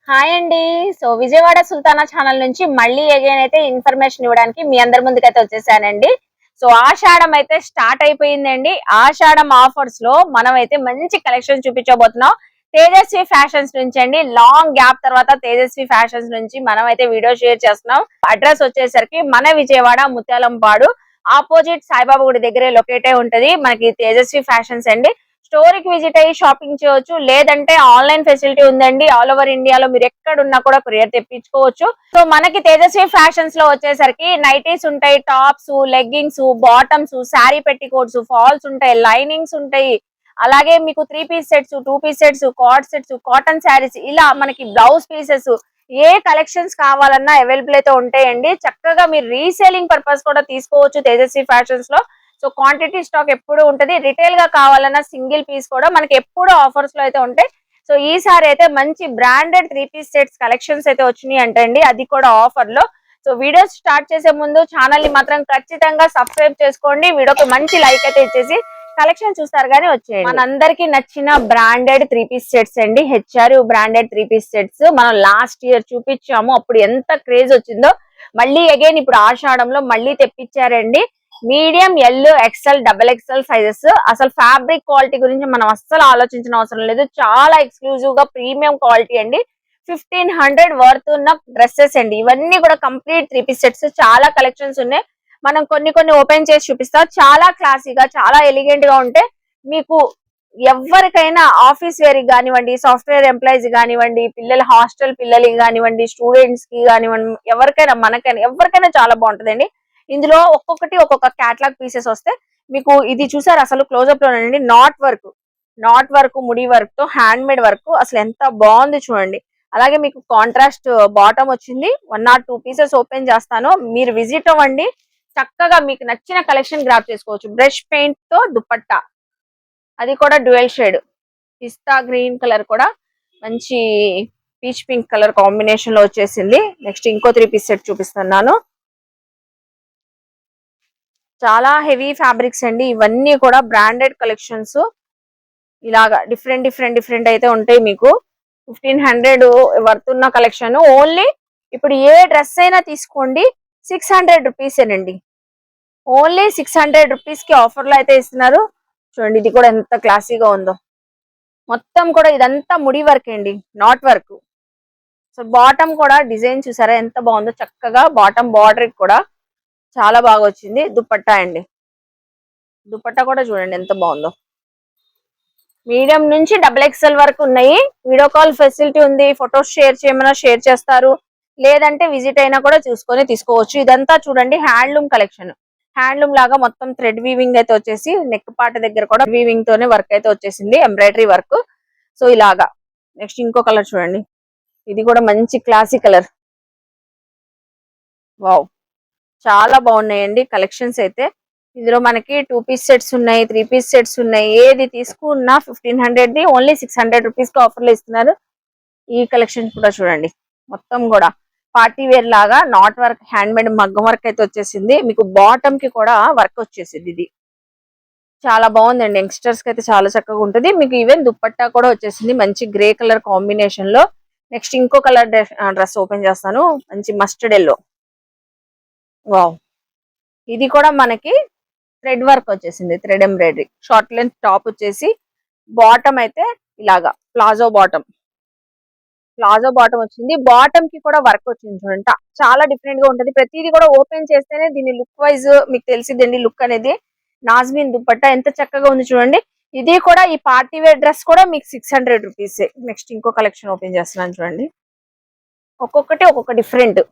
Hi అండి. So Vijayawada Sultana channel నుంచి మళ్ళీ అగైన్ అయితే ఇన్ఫర్మేషన్ ఇవ్వడానికి మీ అందరి ముందుకైతే వచ్చేసానండి. సో ఆషాఢం అయితే స్టార్ట్ అయిపోయిందండి. ఆషాఢం ఆఫర్స్ లో మనం అయితే మంచి కలెక్షన్ చూపించబోతున్నాం. తేజస్వి ఫ్యాషన్స్ నుంచి అండి. లాంగ్ గ్యాప్ తర్వాత తేజస్వి ఫ్యాషన్స్ నుంచి మనం అయితే వీడియో షేర్ చేస్తున్నాం. అడ్రస్ వచ్చేసరికి మన విజయవాడ ముత్యాలంపాడు ఆపోజిట్ సాయిబాబా గుడి దగ్గరే లొకేట్ అయి ఉంటది మనకి తేజస్వి ఫ్యాషన్స్ అండి. స్టోర్ కి విజిట్ అయ్యి షాపింగ్ చేయొచ్చు, లేదంటే ఆన్లైన్ ఫెసిలిటీ ఉందండి. ఆల్ ఓవర్ ఇండియాలో మీరు ఎక్కడ ఉన్నా కూడా కొరియర్ తెప్పించుకోవచ్చు. సో మనకి తేజస్వి ఫ్యాషన్స్ లో వచ్చేసరికి నైటీస్ ఉంటాయి, tops, leggings, bottoms, sari petticoats, falls ఉంటాయి, లైనింగ్స్ ఉంటాయి. అలాగే మీకు 3 piece sets, 2 piece sets, card sets, cotton saris, ఇలా మనకి బ్లౌజ్ పీసెస్ ఏ కలెక్షన్స్ కావాలన్నా అవైలబుల్ అయితే ఉంటాయండి. చక్కగా మీరు రీసేలింగ్ పర్పస్ కూడా తీసుకోవచ్చు తేజస్వి ఫ్యాషన్స్ లో. సో క్వాంటిటీ స్టాక్ ఎప్పుడు ఉంటది. రిటైల్ గా కావాలన్నా సింగిల్ పీస్ కూడా మనకి ఎప్పుడు ఆఫర్స్ లో అయితే ఉంటాయి. సో ఈసారి అయితే మంచి బ్రాండెడ్ 3 పీస్ సెట్స్ కలెక్షన్స్ అయితే వచ్చినాయి అంటండి, అది కూడా ఆఫర్ లో. సో వీడియోస్ స్టార్ట్ చేసే ముందు ఛానల్ ని మాత్రం ఖచ్చితంగా సబ్స్క్రైబ్ చేసుకోండి. వీడియోకి మంచి లైక్ అయితే ఇచ్చేసి కలెక్షన్ చూస్తారు కానీ వచ్చేయండి. మనందరికి నచ్చిన బ్రాండెడ్ 3 పీస్ సెట్స్ అండి. హెచ్ఆర్ బ్రాండెడ్ 3 పీస్ సెట్స్ మనం లాస్ట్ ఇయర్ చూపించాము, అప్పుడు ఎంత క్రేజ్ వచ్చిందో మళ్ళీ అగైన్ ఇప్పుడు ఆషాఢంలో మళ్ళీ తెప్పించారండి. Medium, L, XL, XXL sizes. అసలు ఫ్యాబ్రిక్ క్వాలిటీ గురించి మనం అస్సలు ఆలోచించిన అవసరం లేదు. చాలా ఎక్స్క్లూజివ్ గా ప్రీమియం క్వాలిటీ అండి. 1500 వర్త్ ఉన్న డ్రెస్సెస్ అండి. ఇవన్నీ కూడా కంప్లీట్ 3 పీస్ సెట్స్. చాలా కలెక్షన్స్ ఉన్నాయి. మనం కొన్ని ఓపెన్ చేసి చూపిస్తాం. చాలా క్లాసీగా, చాలా ఎలిగెంట్ గా ఉంటే మీకు ఎవరికైనా ఆఫీస్ వేర్ కానివ్వండి, సాఫ్ట్వేర్ ఎంప్లాయీస్ కానివ్వండి, పిల్లల హాస్టల్ పిల్లలకి కానివ్వండి, స్టూడెంట్స్ కి కానివ్వండి, ఎవరికైనా మనకైనా ఎవరికైనా చాలా బాగుంటుందండి. ఇందులో ఒక్కొక్కటి ఒక్కొక్క క్యాటలాగ్ పీసెస్ వస్తే మీకు ఇది చూసారు అసలు క్లోజ్అప్ లోనండి. నాట్ వర్క్ ముడి వర్క్ తో హ్యాండ్ మేడ్ వర్క్ అసలు ఎంత బాగుంది చూడండి. అలాగే మీకు కాంట్రాస్ట్ బాటమ్ వచ్చింది. 1 or 2 పీసెస్ ఓపెన్ చేస్తాను, మీరు విజిట్ అవ్వండి. చక్కగా మీకు నచ్చిన కలెక్షన్ గ్రాప్ చేసుకోవచ్చు. బ్రష్ పెయింట్ తో దుపట్టా, అది కూడా డ్యూయల్ షేడ్ పిస్తా గ్రీన్ కలర్, కూడా మంచి పీచ్ పింక్ కలర్ కాంబినేషన్ లో వచ్చేసింది. నెక్స్ట్ ఇంకో 3 పీస్ సెట్ చూపిస్తున్నాను. చాలా హెవీ ఫ్యాబ్రిక్స్ అండి. ఇవన్నీ కూడా బ్రాండెడ్ కలెక్షన్స్. ఇలాగా డిఫరెంట్ అయితే ఉంటాయి. మీకు 1500 వర్త్ ఉన్న కలెక్షన్. ఓన్లీ ఇప్పుడు ఏ డ్రెస్ అయినా తీసుకోండి 600 రూపీసేనండి. ఓన్లీ 600 రూపీస్ కి ఆఫర్ లో అయితే ఇస్తున్నారు. చూడండి ఇది కూడా ఎంత క్లాసీగా ఉందో. మొత్తం కూడా ఇదంతా ముడి వర్క్ అండి, నాట్ వర్క్. సో బాటమ్ కూడా డిజైన్ చూసారా ఎంత బాగుందో. చక్కగా బాటమ్ బార్డర్ కూడా చాలా బాగా వచ్చింది. దుపట్టా అండి, దుపట్టా కూడా చూడండి ఎంత బాగుందో. మీడియం నుంచి XXL వరకు ఉన్నాయి. వీడియో కాల్ ఫెసిలిటీ ఉంది. ఫొటోస్ షేర్ చేయమన్నా షేర్ చేస్తారు, లేదంటే విజిట్ అయినా కూడా చూసుకొని తీసుకోవచ్చు. ఇదంతా చూడండి హ్యాండ్లూమ్ కలెక్షన్. హ్యాండ్లూమ్ లాగా మొత్తం థ్రెడ్ వీవింగ్ అయితే వచ్చేసి నెక్ పార్ట్ దగ్గర కూడా వీవింగ్ తోనే వర్క్ అయితే వచ్చేసింది, ఎంబ్రాయిడరీ వర్క్. సో ఇలాగా. నెక్స్ట్ ఇంకో కలర్ చూడండి, ఇది కూడా మంచి క్లాసీ కలర్. వావ్, చాలా బాగున్నాయండి కలెక్షన్స్ అయితే. ఇందులో మనకి 2 పీస్ సెట్స్ ఉన్నాయి, 3 పీస్ సెట్స్ ఉన్నాయి. ఏది తీసుకున్నా 1500 ది ఓన్లీ 600 రూపీస్ కి ఆఫర్ లో ఇస్తున్నారు. ఈ కలెక్షన్ కూడా చూడండి, మొత్తం కూడా పార్టీ వేర్ లాగా నాట్ వర్క్ హ్యాండ్ మేడ్ మగ్గం వర్క్ అయితే వచ్చేసింది. మీకు బాటమ్ కి కూడా వర్క్ వచ్చేసింది. ఇది చాలా బాగుందండి. యంగ్స్టర్స్ కి అయితే చాలా చక్కగా ఉంటుంది. మీకు ఈవెన్ దుప్పట్టా కూడా వచ్చేసింది మంచి గ్రే కలర్ కాంబినేషన్ లో. నెక్స్ట్ ఇంకో కలర్ డ్రెస్ ఓపెన్ చేస్తాను, మంచి మస్టర్డ్ ఎల్లో. వావ్, ఇది కూడా మనకి థ్రెడ్ వర్క్ వచ్చేసింది, thread embroidery. Short length top వచ్చేసి బాటమ్ అయితే ఇలాగా ప్లాజో బాటమ్ వచ్చింది. బాటమ్ కి కూడా వర్క్ వచ్చింది చూడండి. చాలా డిఫరెంట్ గా ఉంటది. ప్రతిదీ కూడా ఓపెన్ చేస్తేనే దీని లుక్ వైజ్ మీకు తెలిసిద్దండి. లుక్ అనేది నాజ్మీన్ దుపట్టా ఎంత చక్కగా ఉంది చూడండి. ఇది కూడా ఈ పార్టీ వేర్ డ్రెస్ కూడా మీకు 600 రూపీస్. నెక్స్ట్ ఇంకో కలెక్షన్ ఓపెన్ చేస్తున్నాను చూడండి. ఒక్కొక్కటి ఒక్కొక్క డిఫరెంట్.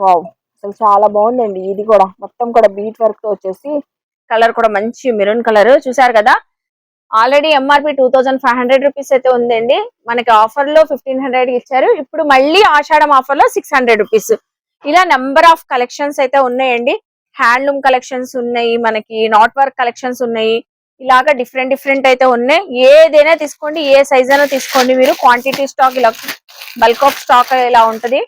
వావ్, అసలు చాలా బాగుందండి. ఇది కూడా మొత్తం కూడా బీట్ వర్క్ తో వచ్చేసి కలర్ కూడా మంచి మెరూన్ కలర్. చూసారు కదా, ఆల్రెడీ ఎంఆర్పి 2500 రూపీస్ అయితే ఉందండి. మనకి ఆఫర్ లో 1500 ఇచ్చారు. ఇప్పుడు మళ్ళీ ఆషాఢం ఆఫర్ లో 600 రూపీస్. ఇలా నెంబర్ ఆఫ్ కలెక్షన్స్ అయితే ఉన్నాయండి. హ్యాండ్లూమ్ కలెక్షన్స్ ఉన్నాయి, మనకి నాట్ వర్క్ కలెక్షన్స్ ఉన్నాయి. ఇలాగా డిఫరెంట్ అయితే ఉన్నాయి. ఏదైనా తీసుకోండి, ఏ సైజ్ అయినా తీసుకోండి. మీరు క్వాంటిటీ స్టాక్ ఇలా బల్క్ ఆఫ్ స్టాక్ ఇలా ఉంటది.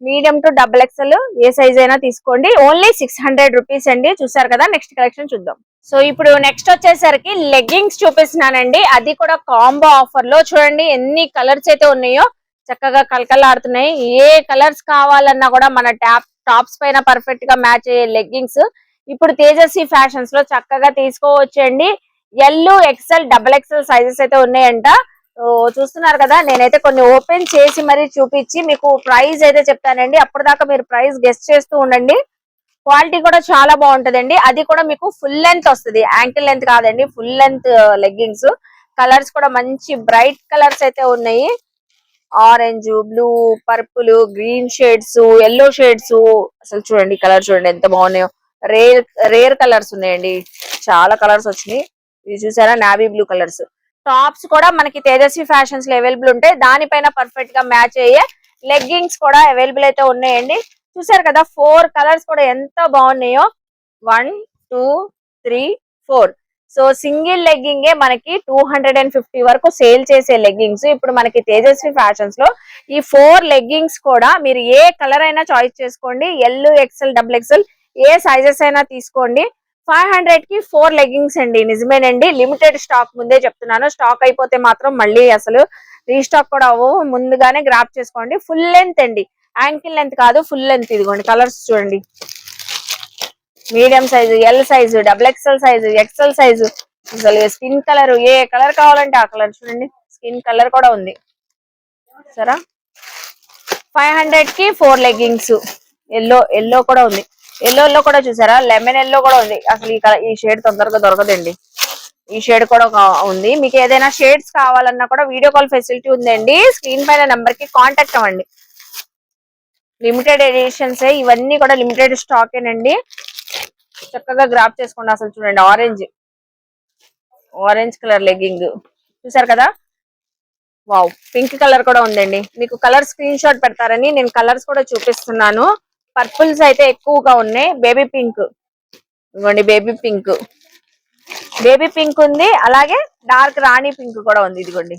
Medium to XXL A size అయినా తీసుకోండి. ఓన్లీ 600 రూపీస్ అండి. చూసారు కదా, నెక్స్ట్ కలెక్షన్ చూద్దాం. సో ఇప్పుడు నెక్స్ట్ వచ్చేసరికి లెగ్గింగ్స్ చూపిస్తున్నానండి. అది కూడా కాంబో ఆఫర్ లో. చూడండి ఎన్ని కలర్స్ అయితే ఉన్నాయో, చక్కగా కలకలాడుతున్నాయి. ఏ కలర్స్ కావాలన్నా కూడా మన టాప్స్ పైన పర్ఫెక్ట్ గా మ్యాచ్ అయ్యే లెగ్గింగ్స్ ఇప్పుడు తేజస్వి ఫ్యాషన్స్ లో చక్కగా తీసుకోవచ్చండి. XL XXL సైజెస్ అయితే ఉన్నాయంట. చూస్తున్నారు కదా, నేనైతే కొన్ని ఓపెన్ చేసి మరీ చూపించి మీకు ప్రైస్ అయితే చెప్తానండి. అప్పటిదాకా మీరు ప్రైస్ గెస్ట్ చేస్తూ ఉండండి. క్వాలిటీ కూడా చాలా బాగుంటదండి. అది కూడా మీకు ఫుల్ లెంత్ వస్తుంది, యాంకిల్ లెంత్ కాదండి, ఫుల్ లెంత్ లెగ్గింగ్స్. కలర్స్ కూడా మంచి బ్రైట్ కలర్స్ అయితే ఉన్నాయి. Orange, blue, purple, green shades, yellow shades. అసలు చూడండి కలర్ చూడండి ఎంత బాగున్నాయో. రేర్ రేర్ కలర్స్ ఉన్నాయండి, చాలా కలర్స్ వచ్చినాయి. ఇది చూసారా, నావీ బ్లూ కలర్స్. టాప్స్ కూడా మనకి తేజస్వి ఫ్యాషన్స్ లో అవైలబుల్ ఉంటాయి. దానిపైన పర్ఫెక్ట్ గా మ్యాచ్ అయ్యే లెగ్గింగ్స్ కూడా అవైలబుల్ అయితే ఉన్నాయండి. చూసారు కదా, 4 కలర్స్ కూడా ఎంత బాగున్నాయో. 1 2 3 4. సో సింగిల్ లెగ్గింగే మనకి 250 వరకు సేల్ చేసే లెగ్గింగ్స్ ఇప్పుడు మనకి తేజస్వి ఫ్యాషన్స్ లో ఈ 4 లెగ్గింగ్స్ కూడా మీరు ఏ కలర్ అయినా చాయిస్ చేసుకోండి. XL XXL ఏ సైజెస్ అయినా తీసుకోండి. 500 కి 4 లెగ్గింగ్స్ అండి. నిజమేనండి, లిమిటెడ్ స్టాక్, ముందే చెప్తున్నాను. స్టాక్ అయిపోతే మాత్రం మళ్ళీ అసలు రీస్టాక్ కూడా అవ్వవు. ముందుగానే గ్రాప్ చేసుకోండి. ఫుల్ లెంత్ అండి, యాంకిల్ లెంత్ కాదు, ఫుల్ లెంత్. ఇదిగోండి కలర్స్ చూడండి, medium size, L size, XXL size, XL size. అసలు స్కిన్ కలర్, ఏ కలర్ కావాలంటే ఆ కలర్ చూడండి. స్కిన్ కలర్ కూడా ఉంది సరే. 500 కి 4 లెగ్గింగ్స్. ఎల్లో కూడా ఉంది. ఎల్లో కూడా చూసారా, లెమన్ ఎల్లో కూడా ఉంది. అసలు ఈ షేడ్ తొందరగా దొరకదండి. ఈ షేడ్ కూడా ఉంది. మీకు ఏదైనా షేడ్స్ కావాలన్నా కూడా వీడియో కాల్ ఫెసిలిటీ ఉందండి. స్క్రీన్ పైన నెంబర్ కి కాంటాక్ట్ అవ్వండి. లిమిటెడ్ ఎడిషన్స్ ఇవన్నీ కూడా లిమిటెడ్ స్టాక్ ఏనండి. చక్కగా గ్రాప్ చేసుకోండి. అసలు చూడండి, ఆరెంజ్ కలర్ లెగ్గింగ్ చూసారు కదా. వావ్, పింక్ కలర్ కూడా ఉందండి. మీకు కలర్ స్క్రీన్ షాట్ పెడతారని నేను కలర్స్ కూడా చూపిస్తున్నాను. పర్పుల్స్ అయితే ఎక్కువగా ఉన్నాయి. బేబీ పింక్, ఇవ్వండి బేబీ పింక్ ఉంది. అలాగే డార్క్ రాణి పింక్ కూడా ఉంది. ఇదిగోండి,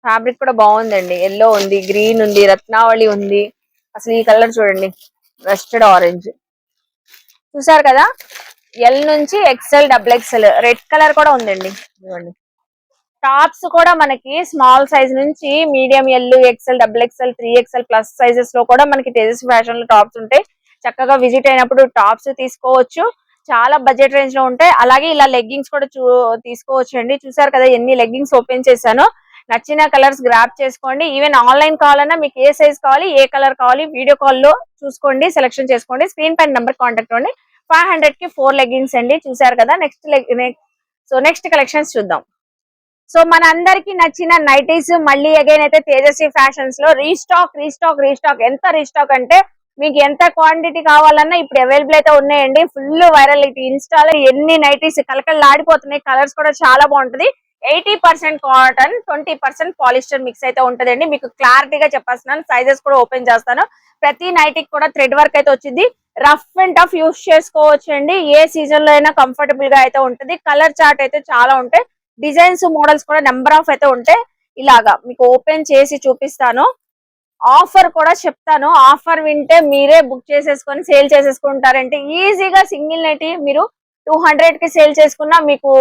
ఫ్యాబ్రిక్ కూడా బాగుందండి. ఎల్లో ఉంది, గ్రీన్ ఉంది, రత్నావళి ఉంది. అసలు ఈ కలర్ చూడండి, రస్టెడ్ ఆరెంజ్. చూసారు కదా, L నుంచి XL XXL రెడ్ కలర్ కూడా ఉందండి. ఇదిగోండి, టాప్స్ కూడా మనకి స్మాల్ సైజ్ నుంచి medium XL XXL 3XL plus sizes లో కూడా మనకి తేజస్వి ఫ్యాషన్ లో టాప్స్ ఉంటాయి. చక్కగా విజిట్ అయినప్పుడు టాప్స్ తీసుకోవచ్చు. చాలా బడ్జెట్ రేంజ్ లో ఉంటాయి. అలాగే ఇలా లెగ్గింగ్స్ కూడా తీసుకోవచ్చు అండి. చూసారు కదా ఎన్ని లెగ్గింగ్స్ ఓపెన్ చేశాను. నచ్చిన కలర్స్ గ్రాప్ చేసుకోండి. ఈవెన్ ఆన్లైన్ కావాలన్నా మీకు ఏ సైజ్ కావాలి, ఏ కలర్ కావాలి, వీడియో కాల్ లో చూసుకోండి, సెలెక్షన్ చేసుకోండి. స్క్రీన్ పైన నెంబర్ కాంటాక్ట్ అవ్వండి. 500 కి 4 లెగ్గింగ్స్ అండి. చూసారు కదా, నెక్స్ట్ కలెక్షన్స్ చూద్దాం. సో మన అందరికి నచ్చిన నైటీస్ మళ్ళీ అగైన్ అయితే తేజస్వి ఫ్యాషన్స్ లో రీస్టాక్. ఎంత రీస్టాక్ అంటే మీకు ఎంత క్వాంటిటీ కావాలన్నా ఇప్పుడు అవైలబుల్ అయితే ఉన్నాయండి. ఫుల్ వైరల్ ఇన్స్టాలో ఎన్ని నైటీస్ కలకలాడిపోతున్నాయి. కలర్స్ కూడా చాలా బాగుంటది. 80% కాటన్, 20% పాలిస్టర్ మిక్స్ అయితే ఉంటదండి. మీకు క్లారిటీగా చెప్పేస్తున్నాను. సైజెస్ కూడా ఓపెన్ చేస్తాను. ప్రతి నైటీకి కూడా థ్రెడ్ వర్క్ అయితే వచ్చింది. రఫ్ అండ్ టఫ్ యూస్ చేసుకోవచ్చు అండి. ఏ సీజన్ లో అయినా కంఫర్టబుల్ గా అయితే ఉంటది. కలర్ చార్ట్ అయితే చాలా ఉంటాయి. డిజైన్స్, మోడల్స్ కూడా నెంబర్ ఆఫ్ అయితే ఉంటాయి. ఇలాగా మీకు ఓపెన్ చేసి చూపిస్తాను. ఆఫర్ కూడా చెప్తాను. ఆఫర్ వింటే మీరే బుక్ చేసేసుకొని సేల్ చేసేసుకుంటారంటే ఈజీగా సింగిల్ నైటీ మీరు 200 కి సేల్ చేసుకున్నా మీకు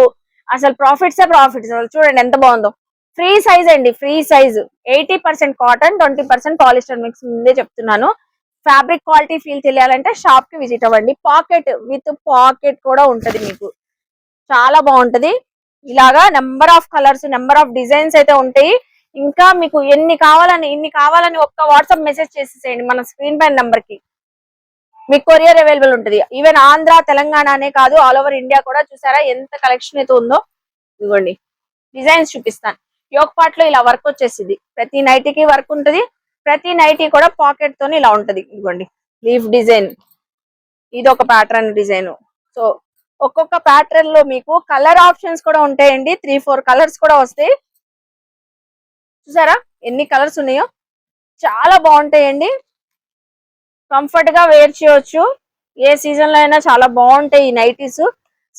అసలు ప్రాఫిట్స్. అసలు చూడండి ఎంత బాగుందో. ఫ్రీ సైజ్ అండి, free size. 80% cotton, 20% polyester mix. ముందే చెప్తున్నాను. ఫ్యాబ్రిక్ క్వాలిటీ ఫీల్ తెలియాలంటే షాప్ కి విజిట్ అవ్వండి. పాకెట్ కూడా ఉంటది మీకు, చాలా బాగుంటది. ఇలాగా number of colours, number of designs అయితే ఉంటాయి. ఇంకా మీకు ఇన్ని కావాలని ఒక్క వాట్సాప్ మెసేజ్ చేసేసేయండి మన స్క్రీన్ పైన నెంబర్ కి. మీకు కొరియర్ అవైలబుల్ ఉంటుంది. ఈవెన్ ఆంధ్ర, తెలంగాణ అనే కాదు, ఆల్ ఓవర్ ఇండియా కూడా. చూసారా ఎంత కలెక్షన్ అయితే ఉందో. ఇదిగోండి డిజైన్స్ చూపిస్తాను. యోక్ పార్ట్ లో ఇలా వర్క్ వచ్చేసింది. ప్రతి నైటీకి వర్క్ ఉంటది. ప్రతి నైటీ కూడా పాకెట్ తోని ఇలా ఉంటది. ఇదిగోండి లీఫ్ డిజైన్, ఇది ఒక ప్యాటర్న్ డిజైన్. సో ఒక్కొక్క ప్యాటర్న్ లో మీకు కలర్ ఆప్షన్స్ కూడా ఉంటాయండి. 3-4 కలర్స్ కూడా వస్తాయి. చూసారా ఎన్ని కలర్స్ ఉన్నాయో, చాలా బాగుంటాయండి. కంఫర్ట్ గా వేర్ చేయొచ్చు. ఏ సీజన్ లో అయినా చాలా బాగుంటాయి ఈ నైటీస్.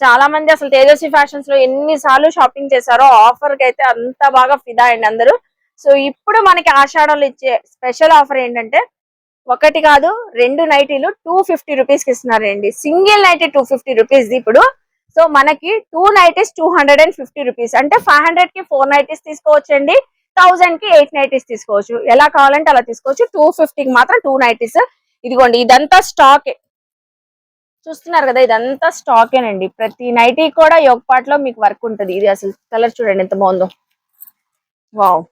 చాలా మంది అసలు తేజస్వి ఫ్యాషన్స్ లో ఎన్నిసార్లు షాపింగ్ చేశారో. ఆఫర్ కి అయితే అంత బాగా ఫిదా అండి అందరూ. సో ఇప్పుడు మనకి ఆషాఢంలో ఇచ్చే స్పెషల్ ఆఫర్ ఏంటంటే ఒకటి కాదు, 2 నైటీలు 250 రూపీస్ కి ఇస్తున్నారండి. సింగిల్ నైటీ 250 రూపీస్ ఇప్పుడు. సో మనకి 2 నైటీస్ 250 రూపీస్, అంటే 500 కి 4 నైటీస్ తీసుకోవచ్చండి, 1000 కి 8 నైటీస్ తీసుకోవచ్చు. ఎలా కావాలంటే అలా తీసుకోవచ్చు. 250 కి మాత్రం 2 నైటీస్. ఇదిగోండి, ఇదంతా స్టాకే చూస్తున్నారు కదా, ఇదంతా స్టాకేనండి. ప్రతి నైటీ కూడా యోగ పార్ట్ లో మీకు వర్క్ ఉంటది. ఇది అసలు కలర్ చూడండి ఎంత బాగుందో, వావ్.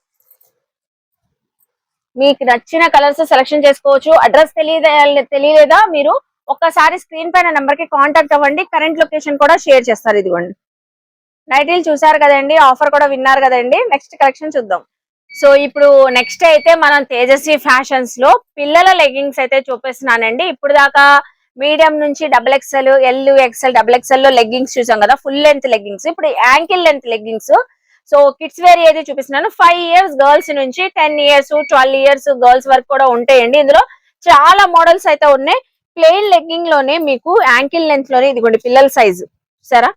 మీకు నచ్చిన కలర్స్ సెలెక్షన్ చేసుకోవచ్చు. అడ్రస్ తెలియలేదా మీరు, ఒక్కసారి స్క్రీన్ పైన నెంబర్ కి కాంటాక్ట్ అవ్వండి. కరెంట్ లొకేషన్ కూడా షేర్ చేస్తారు. ఇదిగోండి, నైటీలు చూసారు కదండి, ఆఫర్ కూడా విన్నారు కదండి. నెక్స్ట్ కలెక్షన్ చూద్దాం. సో ఇప్పుడు నెక్స్ట్ అయితే మనం తేజస్వి ఫ్యాషన్స్ లో పిల్లల లెగ్గింగ్స్ అయితే చూపిస్తున్నానండి. ఇప్పుడు దాకా మీడియం నుంచి XXL, XL, XXL లో లెగ్గింగ్స్ చూసాం కదా, ఫుల్ లెంత్ లెగ్గింగ్స్. ఇప్పుడు ankle length leggings. So kids wear అయితే చూపిస్తున్నాను. 5 ఇయర్స్ గర్ల్స్ నుంచి 10 ఇయర్స్ 12 ఇయర్స్ గర్ల్స్ వరకు కూడా ఉంటాయండి. ఇందులో చాలా మోడల్స్ అయితే ఉన్నాయి. ప్లెయిన్ లెగ్గింగ్ లోనే మీకు యాంకిల్ లెంత్ లోనే ఇదిగోండి పిల్లల సైజు సరే,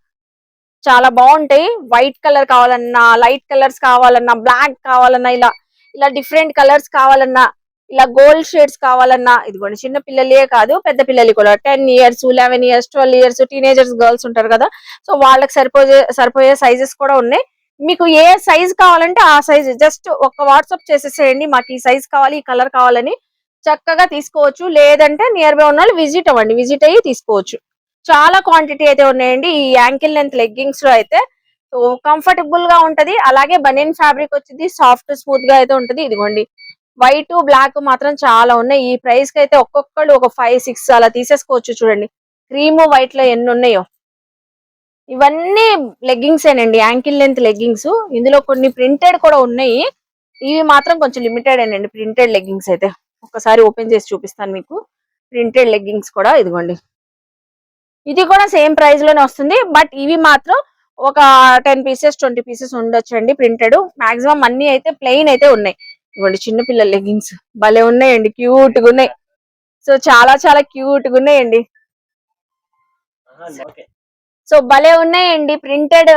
చాలా బాగుంటాయి. వైట్ కలర్ కావాలన్నా, లైట్ కలర్స్ కావాలన్నా, బ్లాక్ కావాలన్నా, ఇలా ఇలా డిఫరెంట్ కలర్స్ కావాలన్నా, ఇలా గోల్డ్ షేడ్స్ కావాలన్నా, ఇదిగోండి చిన్న పిల్లలే కాదు పెద్ద పిల్లలు కూడా 10 years 11 years 12 years teenagers girls ఉంటారు కదా, సో వాళ్ళకి సరిపోయే సైజెస్ కూడా ఉన్నాయి. మీకు ఏ సైజ్ కావాలంటే ఆ సైజ్ జస్ట్ ఒక వాట్సాప్ చేసేసేయండి, మాకు ఈ సైజ్ కావాలి, ఈ కలర్ కావాలని, చక్కగా తీసుకోవచ్చు. లేదంటే నియర్ బై ఉన్న వాళ్ళు విజిట్ అవ్వండి, విజిట్ అయ్యి తీసుకోవచ్చు. చాలా క్వాంటిటీ అయితే ఉన్నాయండి ఈ యాంకిల్ లెంత్ లెగ్గింగ్స్ లో అయితే. సో కంఫర్టబుల్ గా ఉంటది, అలాగే బనియన్ ఫ్యాబ్రిక్ వచ్చింది, సాఫ్ట్ స్మూత్ గా అయితే ఉంటది. ఇదిగోండి వైట్ బ్లాక్ మాత్రం చాలా ఉన్నాయి. ఈ ప్రైస్ కి అయితే ఒక్కొక్కళ్ళు ఒక 5-6 అలా తీసేసుకోవచ్చు. చూడండి క్రీమ్ వైట్ లో ఎన్ని ఉన్నాయో. ఇవన్నీ లెగ్గింగ్స్ ఏనండి, యాంకిల్ లెంత్ లెగ్గింగ్స్. ఇందులో కొన్ని ప్రింటెడ్ కూడా ఉన్నాయి, ఇవి మాత్రం కొంచెం లిమిటెడ్ అండి ప్రింటెడ్ లెగ్గింగ్స్ అయితే. ఒకసారి ఓపెన్ చేసి చూపిస్తాను మీకు ప్రింటెడ్ లెగ్గింగ్స్ కూడా. ఇదిగోండి ఇది కూడా సేమ్ ప్రైస్ లోనే వస్తుంది, బట్ ఇవి మాత్రం ఒక 10 పీసెస్ 20 పీసెస్ ఉండొచ్చండి ప్రింటెడ్. మాక్సిమం అన్ని అయితే ప్లెయిన్ అయితే ఉన్నాయి. ఇవ్వండి చిన్న పిల్లల లెగ్గింగ్స్ భలే ఉన్నాయండి, క్యూట్ గా ఉన్నాయి. సో చాలా చాలా క్యూట్ గా ఉన్నాయండి. సో భలే ఉన్నాయండి ప్రింటెడ్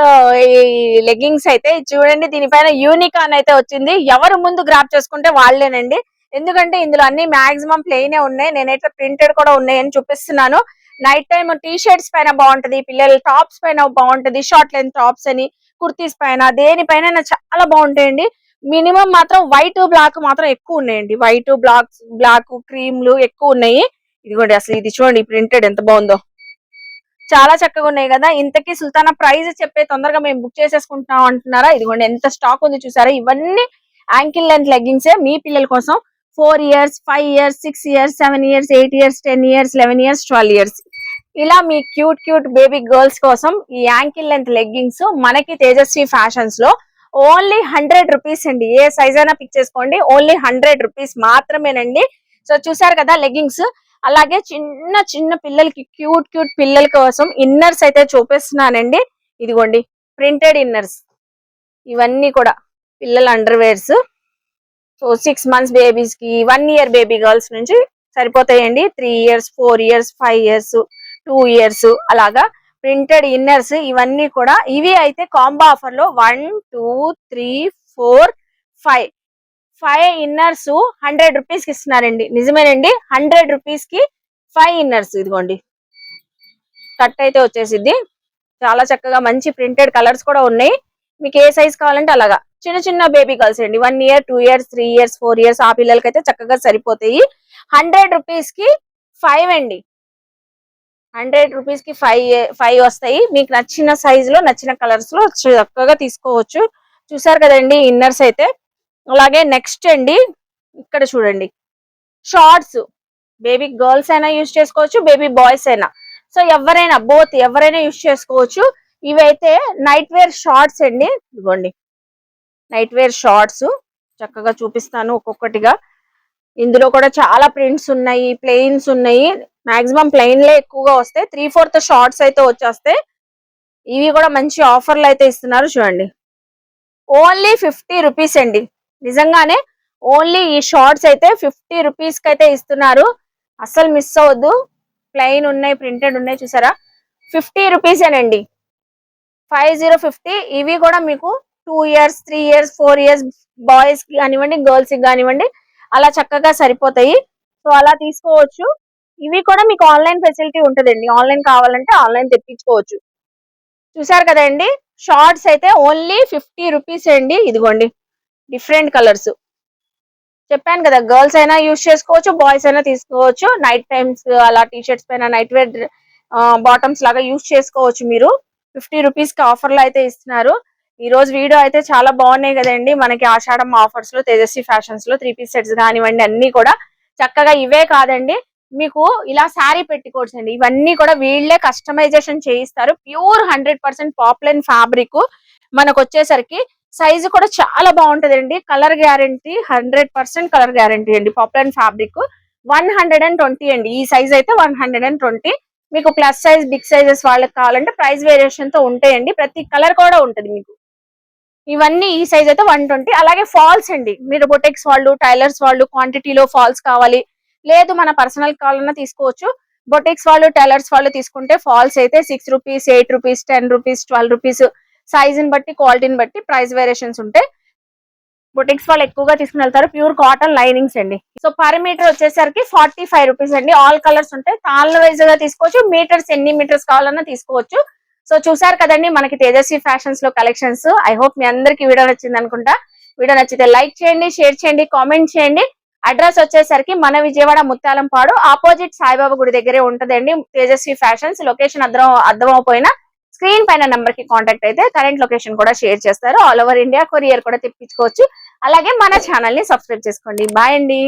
లెగ్గింగ్స్ అయితే. చూడండి దీనిపైన యూనికాన్ అయితే వచ్చింది, ఎవరు ముందు గ్రాప్ చేసుకుంటే వాళ్ళేనండి. ఎందుకంటే ఇందులో అన్ని మాక్సిమం ప్లెయిన్ ఉన్నాయి, నేనైతే ప్రింటెడ్ కూడా ఉన్నాయని చూపిస్తున్నాను. నైట్ టైమ్ టీ షర్ట్స్ పైన బాగుంటది, పిల్లల టాప్స్ పైన బాగుంటది, షార్ట్ లెంత్ టాప్స్ అని, కుర్తీస్ పైన, దేనిపైన చాలా బాగుంటాయండి. మినిమం మాత్రం వైట్ బ్లాక్ మాత్రం ఎక్కువ ఉన్నాయండి, వైట్ బ్లాక్ క్రీమ్లు ఎక్కువ ఉన్నాయి. ఇదిగోండి అసలు ఇది చూడండి ప్రింటెడ్ ఎంత బాగుందో, చాలా చక్కగా ఉన్నాయి కదా. ఇంతకీ సుల్తానా ప్రైస్ చెప్పే తొందరగా మేము బుక్ చేసేసుకుంటున్నాం అంటున్నారా? ఇదిగోండి ఎంత స్టాక్ ఉంది చూసారా. ఇవన్నీ యాంకిల్ లెంత్ లెగ్గింగ్స్ మీ పిల్లల కోసం. 4 years 5 years 6 years 7 years 8 years 10 years 11 years 12 years ఇలా మీ క్యూట్ క్యూట్ బేబీ గర్ల్స్ కోసం ఈ యాంకిల్ లెంత్ లెగ్గింగ్స్ మనకి తేజస్వి ఫ్యాషన్స్ లో ఓన్లీ 100 రూపీస్ అండి. ఏ సైజ్ అయినా పిక్ చేసుకోండి, ఓన్లీ 100 రూపీస్ మాత్రమేనండి. సో చూసారు కదా లెగ్గింగ్స్. అలాగే చిన్న చిన్న పిల్లలకి క్యూట్ క్యూట్ పిల్లల కోసం ఇన్నర్స్ అయితే చూపిస్తున్నానండి. ఇదిగోండి ప్రింటెడ్ ఇన్నర్స్, ఇవన్నీ కూడా పిల్లల underwears. So 6 months babies కి, 1 ఇయర్ బేబీ గర్ల్స్ నుంచి సరిపోతాయండి. 3 ఇయర్స్ 4 ఇయర్స్ 5 ఇయర్స్ 2 ఇయర్స్ అలాగా ప్రింటెడ్ ఇన్నర్స్ ఇవన్నీ కూడా. ఇవి అయితే కాంబో ఆఫర్ లో 1 2 3 4 5 ఇన్నర్స్ 100 రూపీస్ కి ఇస్తున్నారండి. నిజమేనండి, 100 రూపీస్ కి 5 ఇన్నర్స్. ఇదిగోండి కట్ అయితే వచ్చేసిద్ది. చాలా చక్కగా మంచి ప్రింటెడ్ కలర్స్ కూడా ఉన్నాయి. మీకు ఏ సైజ్ కావాలంటే అలాగా. చిన్న చిన్న బేబీ గర్ల్స్ అండి, 1 ఇయర్ 2 ఇయర్స్ 3 ఇయర్స్ 4 ఇయర్స్ ఆ పిల్లలకైతే చక్కగా సరిపోతాయి. 100 రూపీస్ కి 5 అండి, 100 రూపీస్ కి 5 వస్తాయి. మీకు నచ్చిన సైజ్ లో నచ్చిన కలర్స్ లో చక్కగా తీసుకోవచ్చు. చూసారు కదండి ఇన్నర్స్ అయితే. అలాగే నెక్స్ట్ అండి ఇక్కడ చూడండి షార్ట్స్, బేబీ గర్ల్స్ అయినా యూజ్ చేసుకోవచ్చు, బేబీ బాయ్స్ అయినా, సో ఎవరైనా బోత్ ఎవరైనా యూజ్ చేసుకోవచ్చు. ఇవైతే నైట్ వేర్ షార్ట్స్ అండి. ఇదిగోండి నైట్ వేర్ షార్ట్స్ చక్కగా చూపిస్తాను ఒక్కొక్కటిగా. ఇందులో కూడా చాలా ప్రింట్స్ ఉన్నాయి, ప్లెయిన్స్ ఉన్నాయి. మాక్సిమం ప్లెయిన్లే ఎక్కువగా వస్తాయి, 3/4 షార్ట్స్ అయితే వచ్చేస్తాయి. ఇవి కూడా మంచి ఆఫర్లు అయితే ఇస్తున్నారు చూడండి. ఓన్లీ 50 రూపీస్ అండి, నిజంగానే ఓన్లీ ఈ షార్ట్స్ అయితే 50 రూపీస్ కి అయితే ఇస్తున్నారు. అస్సలు మిస్ అవ్వద్దు. ప్లెయిన్ ఉన్నాయి, ప్రింటెడ్ ఉన్నాయి చూసారా, 50 రూపీసేనండి. 50 ఇవి కూడా మీకు 2 ఇయర్స్ 3 ఇయర్స్ 4 ఇయర్స్ బాయ్స్ కి కానివ్వండి, గర్ల్స్ కి కానివ్వండి, అలా చక్కగా సరిపోతాయి. సో అలా తీసుకోవచ్చు. ఇవి కూడా మీకు ఆన్లైన్ ఫెసిలిటీ ఉంటదండి, ఆన్లైన్ కావాలంటే ఆన్లైన్ తెప్పించుకోవచ్చు. చూసారు కదండి, షార్ట్స్ అయితే ఓన్లీ 50 రూపీస్ అండి. ఇదిగోండి డిఫరెంట్ కలర్స్. చెప్పాను కదా, గర్ల్స్ అయినా యూజ్ చేసుకోవచ్చు, బాయ్స్ అయినా తీసుకోవచ్చు. నైట్ టైమ్స్ అలా టీ షర్ట్స్ పైన నైట్ వేర్ బాటమ్స్ లాగా యూజ్ చేసుకోవచ్చు మీరు. 50 రూపీస్ కి ఆఫర్ లో అయితే ఇస్తున్నారు. ఈ రోజు వీడియో అయితే చాలా బాగున్నాయి కదండి. మనకి ఆషాఢం ఆఫర్స్ లో తేజస్వి ఫ్యాషన్స్ లో 3 పీస్ సెట్స్ కానివ్వండి, అన్ని కూడా చక్కగా. ఇవే కాదండి, మీకు ఇలా శారీ పెట్టుకోవచ్చు అండి. ఇవన్నీ కూడా వీళ్ళే కస్టమైజేషన్ చేయిస్తారు. ప్యూర్ 100% పాప్లైన్ ఫ్యాబ్రిక్ మనకు వచ్చేసరికి. సైజు కూడా చాలా బాగుంటదండి. కలర్ గ్యారంటీ 100% కలర్ గ్యారంటీ అండి. పాప్లైన్ ఫ్యాబ్రిక్ 120 అండి. ఈ సైజ్ అయితే 120. మీకు ప్లస్ సైజ్ బిగ్ సైజెస్ వాళ్ళకి కావాలంటే ప్రైస్ వేరియేషన్ తో ఉంటాయండి. ప్రతి కలర్ కూడా ఉంటది మీకు. ఇవన్నీ ఈ సైజ్ అయితే 120. అలాగే ఫాల్స్ అండి, మీరు బొటెక్స్ వాళ్ళు, టైలర్స్ వాళ్ళు క్వాంటిటీలో ఫాల్స్ కావాలి, లేదు మన పర్సనల్ కావాలన్నా తీసుకోవచ్చు. బొటెక్స్ వాళ్ళు, టైలర్స్ వాళ్ళు తీసుకుంటే ఫాల్స్ అయితే 6 రూపీస్, 8 రూపీస్, 10 రూపీస్, 12 రూపీస్, సైజుని బట్టి క్వాలిటీని బట్టి ప్రైస్ వేరియేషన్స్ ఉంటాయి. బొటిక్స్ వాళ్ళు ఎక్కువగా తీసుకుని వెళ్తారు. ప్యూర్ కాటన్ లైనింగ్స్ అండి. సో పర్ మీటర్ వచ్చేసరికి 45 రూపీస్ అండి. ఆల్ కలర్స్ ఉంటాయి. తాళ్ళ వైజ్ గా తీసుకోవచ్చు, మీటర్స్ ఎన్ని మీటర్స్ కావాలన్నా తీసుకోవచ్చు. సో చూసారు కదండి మనకి తేజస్వి ఫ్యాషన్స్ లో కలెక్షన్స్. ఐ హోప్ మీ అందరికి వీడియో నచ్చింది అనుకుంటా. వీడియో నచ్చితే లైక్ చేయండి, షేర్ చేయండి, కామెంట్ చేయండి. అడ్రస్ వచ్చేసరికి మన విజయవాడ ముత్యాలంపాడు ఆపోజిట్ సాయిబాబా గుడి దగ్గరే ఉంటదండి తేజస్వి ఫ్యాషన్స్. లొకేషన్ అర్థమైపోయినా స్క్రీన్ పైన నంబర్ కి కాంటాక్ట్ అయితే కరెంట్ లొకేషన్ కూడా షేర్ చేస్తారు. ఆల్ ఓవర్ ఇండియా కొరియర్ కూడా తెప్పించుకోవచ్చు. అలాగే మన ఛానల్ ని సబ్స్క్రైబ్ చేసుకోండి. బాయ్ అండి.